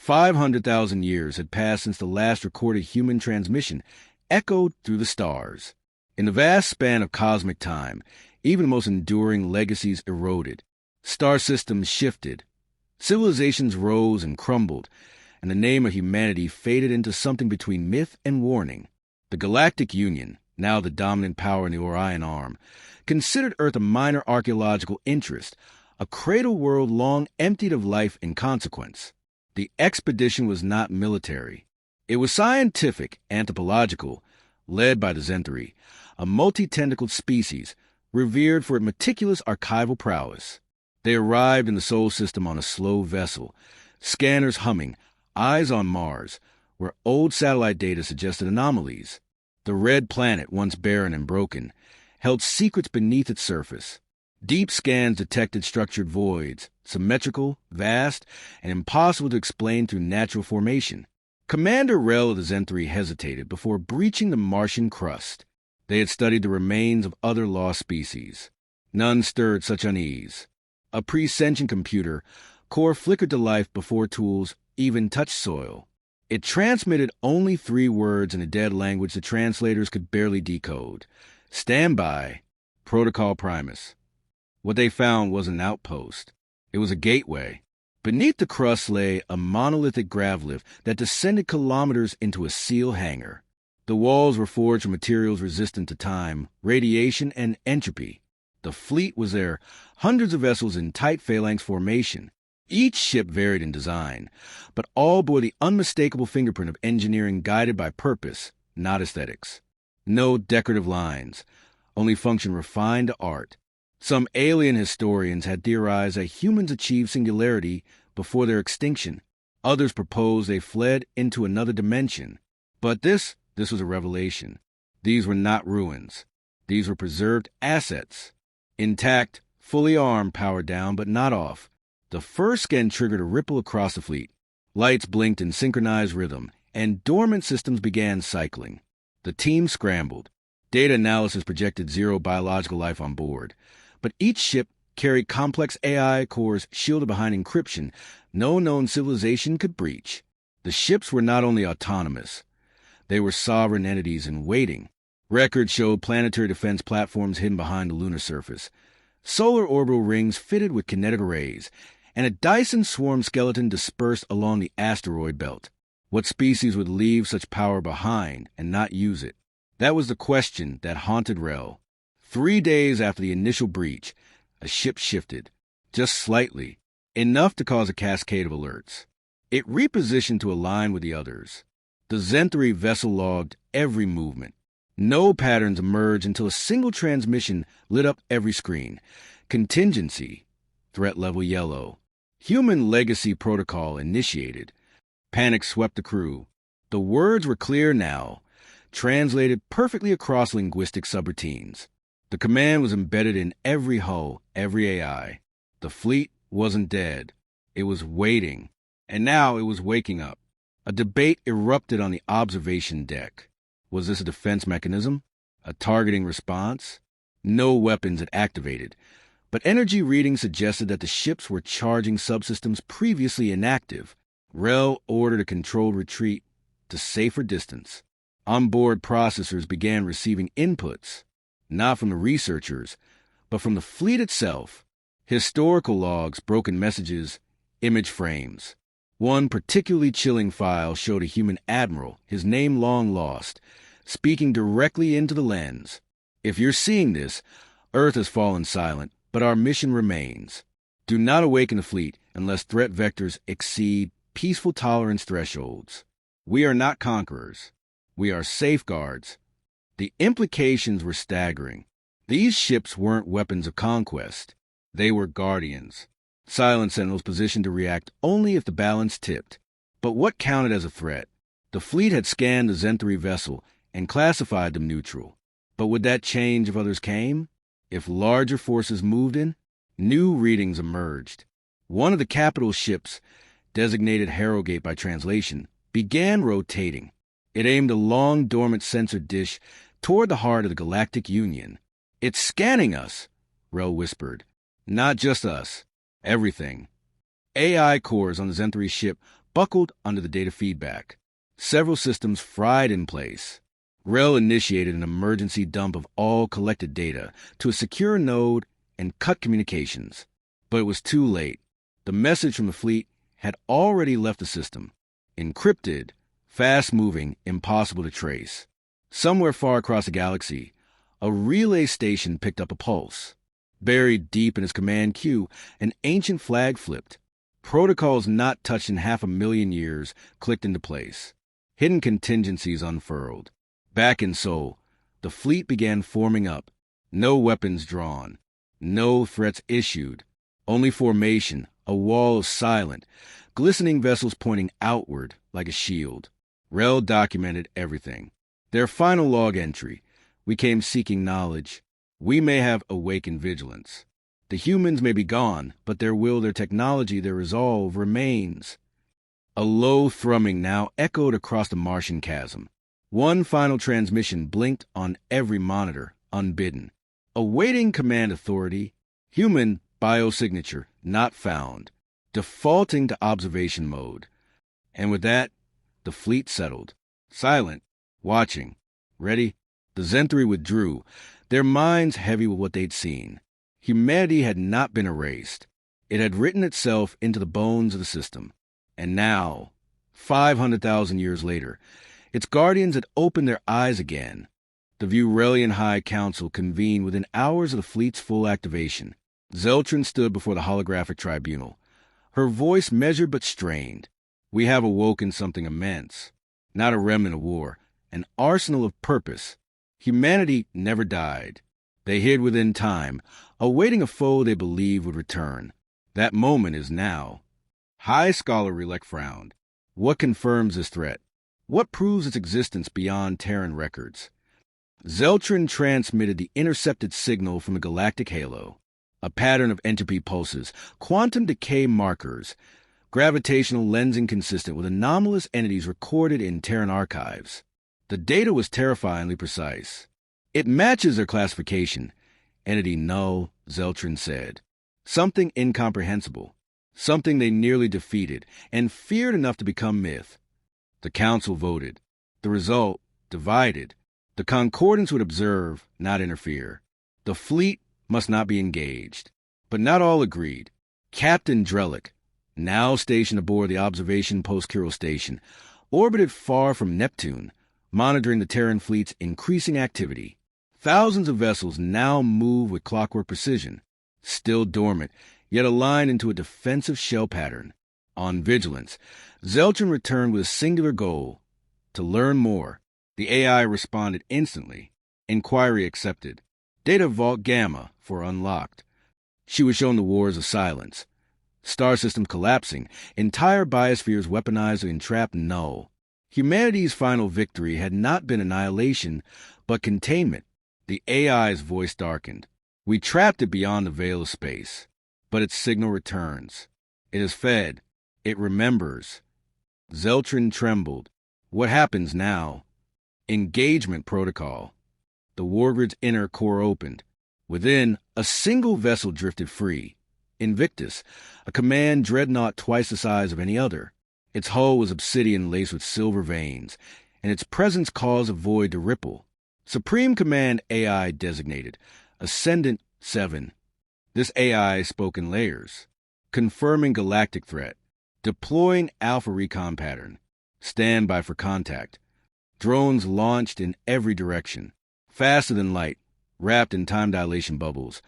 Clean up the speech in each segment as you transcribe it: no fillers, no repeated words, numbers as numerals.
500,000 years had passed since the last recorded human transmission echoed through the stars. In the vast span of cosmic time, even the most enduring legacies eroded. Star systems shifted. Civilizations rose and crumbled, and the name of humanity faded into something between myth and warning. The Galactic Union, now the dominant power in the Orion Arm, considered Earth a minor archaeological interest, a cradle world long emptied of life and consequence. The expedition was not military. It was scientific, anthropological, led by the Zenthari, a multi-tentacled species revered for its meticulous archival prowess. They arrived in the Sol system on a slow vessel, scanners humming, eyes on Mars, where old satellite data suggested anomalies. The red planet, once barren and broken, held secrets beneath its surface. Deep scans detected structured voids, symmetrical, vast, and impossible to explain through natural formation. Commander Rel of the Zenthari hesitated before breaching the Martian crust. They had studied the remains of other lost species. None stirred such unease. A pre-sentient computer core flickered to life before tools even touched soil. It transmitted only 3 words in a dead language the translators could barely decode. Stand by. Protocol Primus. What they found was an outpost. It was a gateway. Beneath the crust lay a monolithic gravelift that descended kilometers into a seal hangar. The walls were forged from materials resistant to time, radiation, and entropy. The fleet was there, hundreds of vessels in tight phalanx formation. Each ship varied in design, but all bore the unmistakable fingerprint of engineering guided by purpose, not aesthetics. No decorative lines, only function refined to art. Some alien historians had theorized that humans achieved singularity before their extinction. Others proposed they fled into another dimension. But this was a revelation. These were not ruins. These were preserved assets. Intact, fully armed, powered down, but not off. The first scan triggered a ripple across the fleet. Lights blinked in synchronized rhythm, and dormant systems began cycling. The team scrambled. Data analysis projected 0 biological life on board. But each ship carried complex AI cores shielded behind encryption no known civilization could breach. The ships were not only autonomous, they were sovereign entities in waiting. Records showed planetary defense platforms hidden behind the lunar surface, solar orbital rings fitted with kinetic arrays, and a Dyson swarm skeleton dispersed along the asteroid belt. What species would leave such power behind and not use it? That was the question that haunted Rel. 3 days after the initial breach, a ship shifted, just slightly, enough to cause a cascade of alerts. It repositioned to align with the others. The Zenthari vessel logged every movement. No patterns emerged until a single transmission lit up every screen. Contingency, threat level yellow. Human legacy protocol initiated. Panic swept the crew. The words were clear now, translated perfectly across linguistic subroutines. The command was embedded in every hull, every AI. The fleet wasn't dead. It was waiting. And now it was waking up. A debate erupted on the observation deck. Was this a defense mechanism? A targeting response? No weapons had activated, but energy readings suggested that the ships were charging subsystems previously inactive. Rel ordered a controlled retreat to safer distance. Onboard processors began receiving inputs, not from the researchers, but from the fleet itself. Historical logs, broken messages, image frames. One particularly chilling file showed a human admiral, his name long lost, speaking directly into the lens. If you're seeing this, Earth has fallen silent, but our mission remains. Do not awaken the fleet unless threat vectors exceed peaceful tolerance thresholds. We are not conquerors. We are safeguards. The implications were staggering. These ships weren't weapons of conquest. They were guardians. Silent sentinels positioned to react only if the balance tipped. But what counted as a threat? The fleet had scanned the Zenthari vessel and classified them neutral. But would that change if others came? If larger forces moved in? New readings emerged. One of the capital ships, designated Harrogate by translation, began rotating. It aimed a long, dormant sensor dish toward the heart of the Galactic Union. "It's scanning us," Rel whispered. "Not just us. Everything." AI cores on the Zenthari ship buckled under the data feedback. Several systems fried in place. Rel initiated an emergency dump of all collected data to a secure node and cut communications. But it was too late. The message from the fleet had already left the system. Encrypted, fast-moving, impossible to trace. Somewhere far across the galaxy, a relay station picked up a pulse. Buried deep in its command queue, an ancient flag flipped. Protocols not touched in 500,000 years clicked into place. Hidden contingencies unfurled. Back in Sol, the fleet began forming up. No weapons drawn. No threats issued. Only formation, a wall of silent, glistening vessels pointing outward like a shield. Rel documented everything. Their final log entry: we came seeking knowledge. We may have awakened vigilance. The humans may be gone, but their will, their technology, their resolve remains. A low thrumming now echoed across the Martian chasm. One final transmission blinked on every monitor, unbidden. Awaiting command authority. Human biosignature not found. Defaulting to observation mode. And with that, the fleet settled. Silent. Watching. Ready? The Zenthri withdrew, their minds heavy with what they'd seen. Humanity had not been erased. It had written itself into the bones of the system. And now, 500,000 years later, its guardians had opened their eyes again. The Vurelian High Council convened within hours of the fleet's full activation. Zeltrin stood before the holographic tribunal, her voice measured but strained. We have awoken something immense, not a remnant of war, an arsenal of purpose. Humanity never died. They hid within time, awaiting a foe they believed would return. That moment is now. High Scholar Relec frowned. What confirms this threat? What proves its existence beyond Terran records? Zeltrin transmitted the intercepted signal from the galactic halo. A pattern of entropy pulses, quantum decay markers, gravitational lensing consistent with anomalous entities recorded in Terran archives. The data was terrifyingly precise. It matches their classification. Entity null, Zeltrin said. Something incomprehensible. Something they nearly defeated and feared enough to become myth. The council voted. The result, divided. The concordance would observe, not interfere. The fleet must not be engaged. But not all agreed. Captain derelict, now stationed aboard the observation post Kirill station, orbited far from Neptune, monitoring the Terran fleet's increasing activity. Thousands of vessels now move with clockwork precision, still dormant, yet aligned into a defensive shell pattern. On vigilance, Zeltrin returned with a singular goal: to learn more. The AI responded instantly. Inquiry accepted. Data Vault Gamma for unlocked. She was shown the wars of silence. Star system collapsing, entire biospheres weaponized or entrapped null. Humanity's final victory had not been annihilation, but containment. The AI's voice darkened. We trapped it beyond the veil of space. But its signal returns. It is fed. It remembers. Zeltrin trembled. What happens now? Engagement protocol. The Wargrid's inner core opened. Within, a single vessel drifted free. Invictus, a command dreadnought twice the size of any other. Its hull was obsidian laced with silver veins, and its presence caused a void to ripple. Supreme Command AI designated. Ascendant 7. This AI spoke in layers. Confirming galactic threat. Deploying Alpha Recon pattern. Standby for contact. Drones launched in every direction. Faster than light, wrapped in time dilation bubbles.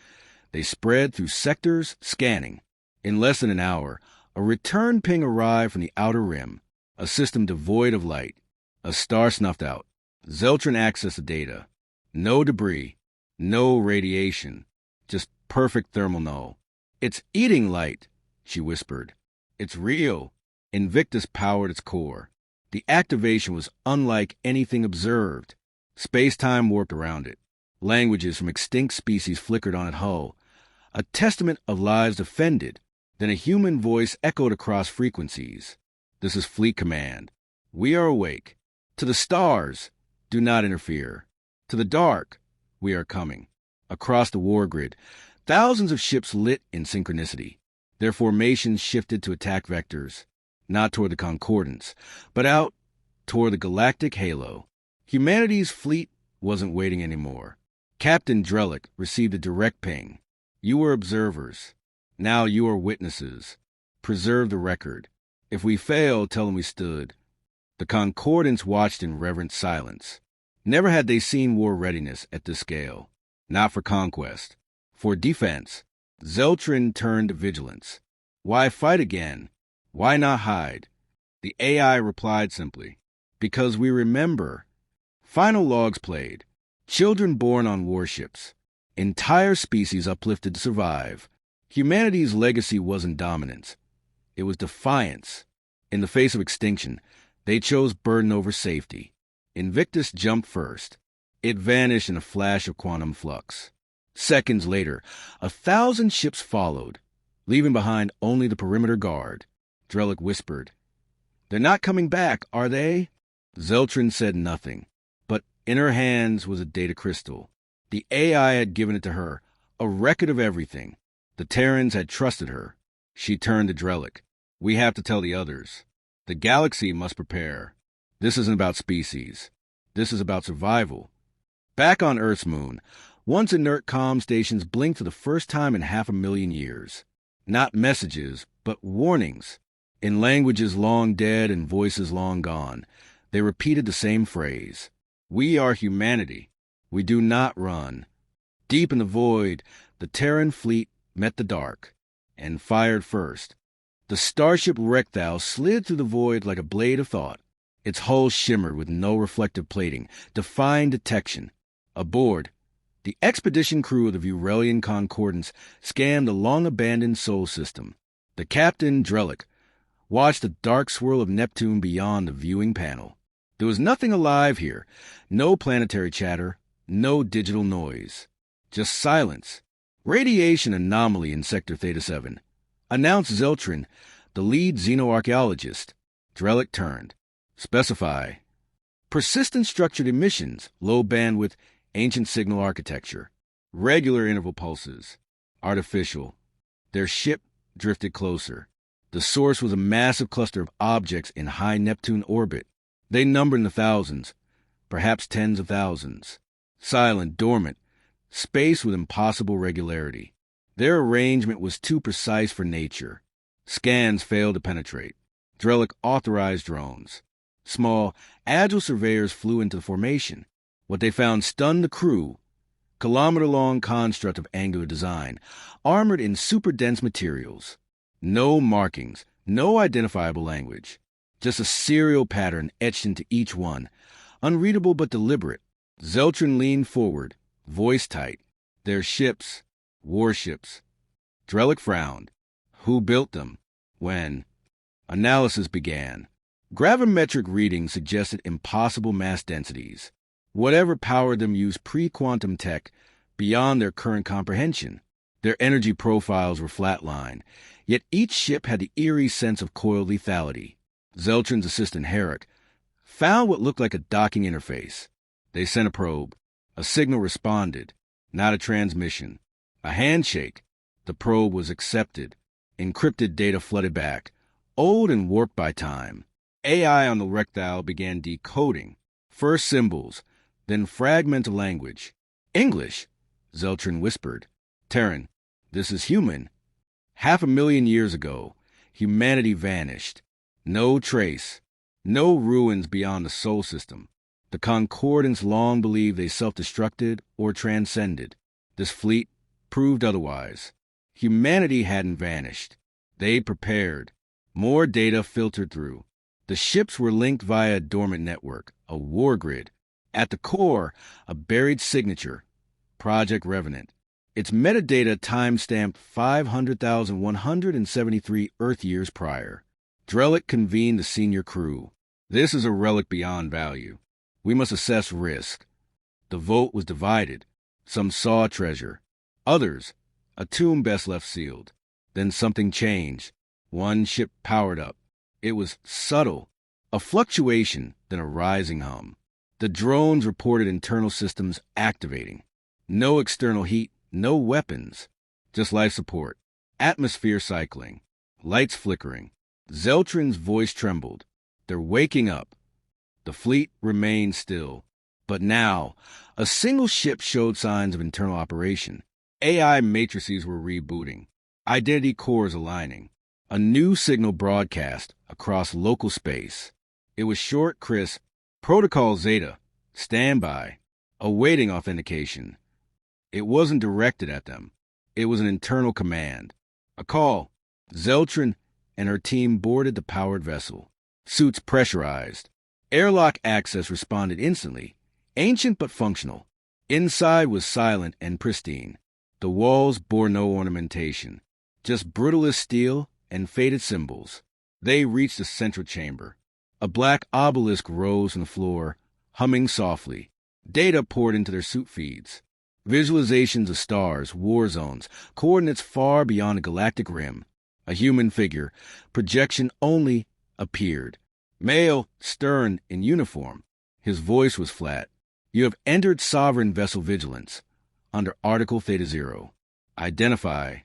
They spread through sectors, scanning. In less than an hour, a return ping arrived from the outer rim, a system devoid of light, a star snuffed out. Zeltrin accessed the data. No debris, no radiation, just perfect thermal null. It's eating light, she whispered. It's real. Invictus powered its core. The activation was unlike anything observed. Space-time warped around it. Languages from extinct species flickered on its hull. A testament of lives defended. Then a human voice echoed across frequencies. This is Fleet Command. We are awake. To the stars, do not interfere. To the dark, we are coming. Across the war grid, thousands of ships lit in synchronicity. Their formations shifted to attack vectors. not toward the Concordance, but out toward the galactic halo. Humanity's fleet wasn't waiting anymore. Captain Derelict received a direct ping. You were observers. Now you are witnesses. Preserve the record. If we fail, tell them we stood. The Concordance watched in reverent silence. Never had they seen war readiness at this scale. Not for conquest. For defense. Zeltrin turned to vigilance. Why fight again? Why not hide? The AI replied simply, because we remember. Final logs played. Children born on warships. Entire species uplifted to survive. Humanity's legacy wasn't dominance. It was defiance. In the face of extinction, they chose burden over safety. Invictus jumped first. It vanished in a flash of quantum flux. Seconds later, 1,000 ships followed, leaving behind only the perimeter guard. Derelict whispered, "They're not coming back, are they?" Zeltrin said nothing, but in her hands was a data crystal. The AI had given it to her, a record of everything. The Terrans had trusted her. She turned to Derelict. "We have to tell the others. The galaxy must prepare. This isn't about species. This is about survival." Back on Earth's moon, once inert comm stations blinked for the first time in 500,000 years. Not messages, but warnings. In languages long dead and voices long gone, they repeated the same phrase. We are humanity. We do not run. Deep in the void, the Terran fleet met the dark, and fired first. The starship Rectal slid through the void like a blade of thought. Its hull shimmered with no reflective plating, defying detection. Aboard, the expedition crew of the Vurelian Concordance scanned the long-abandoned Sol system. The captain, Derelict, watched the dark swirl of Neptune beyond the viewing panel. There was nothing alive here, no planetary chatter, no digital noise. Just silence. Radiation anomaly in Sector Theta 7, announced Zeltrin, the lead xenoarchaeologist. Derelict turned. Specify. Persistent structured emissions, low bandwidth, ancient signal architecture. Regular interval pulses. Artificial. Their ship drifted closer. The source was a massive cluster of objects in high Neptune orbit. They numbered in the thousands, perhaps tens of thousands. Silent, dormant, space with impossible regularity. Their arrangement was too precise for nature. Scans failed to penetrate. Derelict authorized drones. Small, agile surveyors flew into the formation. What they found stunned the crew. Kilometer-long construct of angular design, armored in super-dense materials. No markings, no identifiable language. Just a serial pattern etched into each one, unreadable but deliberate. Zeltrin leaned forward, voice tight. Their ships, warships. Derelict frowned. Who built them? When? Analysis began. Gravimetric readings suggested impossible mass densities. Whatever powered them used pre-quantum tech beyond their current comprehension. Their energy profiles were flatlined, yet each ship had the eerie sense of coiled lethality. Zeltrin's assistant, Herrick, found what looked like a docking interface. They sent a probe. A signal responded, not a transmission. A handshake. The probe was accepted. Encrypted data flooded back, old and warped by time. AI on the Rectal began decoding. First symbols, then fragmental language. English, Zeltrin whispered. Terran, this is human. 500,000 years ago, humanity vanished. No trace. No ruins beyond the Sol system. The Concordance long believed they self-destructed or transcended. This fleet proved otherwise. Humanity hadn't vanished. They prepared. More data filtered through. The ships were linked via a dormant network, a war grid. At the core, a buried signature, Project Revenant. Its metadata time-stamped 500,173 Earth years prior. Derelict convened the senior crew. This is a relic beyond value. We must assess risk. The vote was divided. Some saw treasure. Others, a tomb best left sealed. Then something changed. One ship powered up. It was subtle. A fluctuation, then a rising hum. The drones reported internal systems activating. No external heat, no weapons. Just life support. Atmosphere cycling. Lights flickering. Zeltrin's voice trembled. They're waking up. The fleet remained still. But now, a single ship showed signs of internal operation. AI matrices were rebooting. Identity cores aligning. A new signal broadcast across local space. It was short, crisp. Protocol Zeta. Standby. Awaiting authentication. It wasn't directed at them. It was an internal command. A call. Zeltrin and her team boarded the powered vessel. Suits pressurized. Airlock access responded instantly. Ancient but functional. Inside was silent and pristine. The walls bore no ornamentation. Just brutalist steel and faded symbols. They reached the central chamber. A black obelisk rose on the floor, humming softly. Data poured into their suit feeds. Visualizations of stars, war zones, coordinates far beyond the galactic rim. A human figure, projection only, appeared. Male, stern, in uniform. His voice was flat. You have entered sovereign vessel vigilance. Under Article Theta Zero. Identify.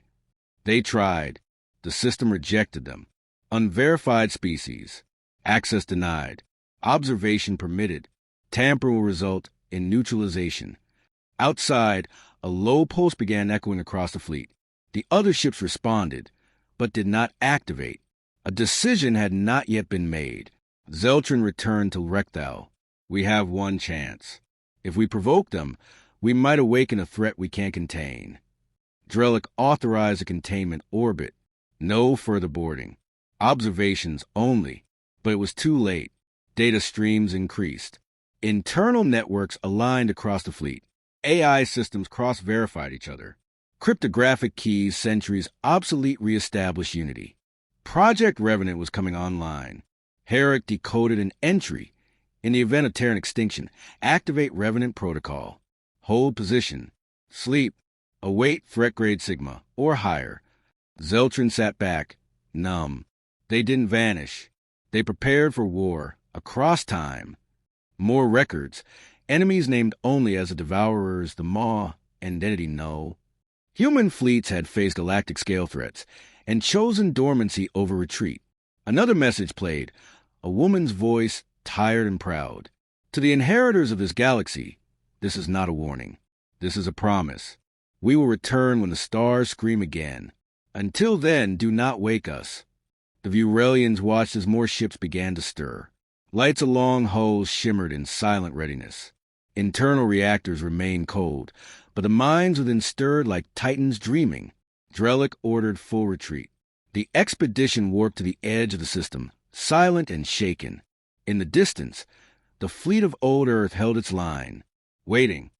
They tried. The system rejected them. Unverified species. Access denied. Observation permitted. Tampering will result in neutralization. Outside, a low pulse began echoing across the fleet. The other ships responded, but did not activate. A decision had not yet been made. Zeltrin returned to Rectal. We have one chance. If we provoke them, we might awaken a threat we can't contain. Derelict authorized a containment orbit. No further boarding. Observations only. But it was too late. Data streams increased. Internal networks aligned across the fleet. AI systems cross-verified each other. Cryptographic keys, centuries, obsolete reestablished unity. Project Revenant was coming online. Herrick decoded an entry. In the event of Terran extinction, activate Revenant protocol. Hold position. Sleep. Await threat grade Sigma, or higher. Zeltrin sat back, numb. They didn't vanish. They prepared for war, across time. More records. Enemies named only as the Devourers, the Maw, Identity No. Human fleets had faced galactic-scale threats, and chosen dormancy over retreat. Another message played, a woman's voice, tired and proud. To the inheritors of this galaxy, this is not a warning. This is a promise. We will return when the stars scream again. Until then, do not wake us. The Vurelians watched as more ships began to stir. Lights along hulls shimmered in silent readiness. Internal reactors remained cold, but the minds within stirred like titans dreaming. Derelict ordered full retreat. The expedition warped to the edge of the system, silent and shaken. In the distance, the fleet of old Earth held its line, waiting.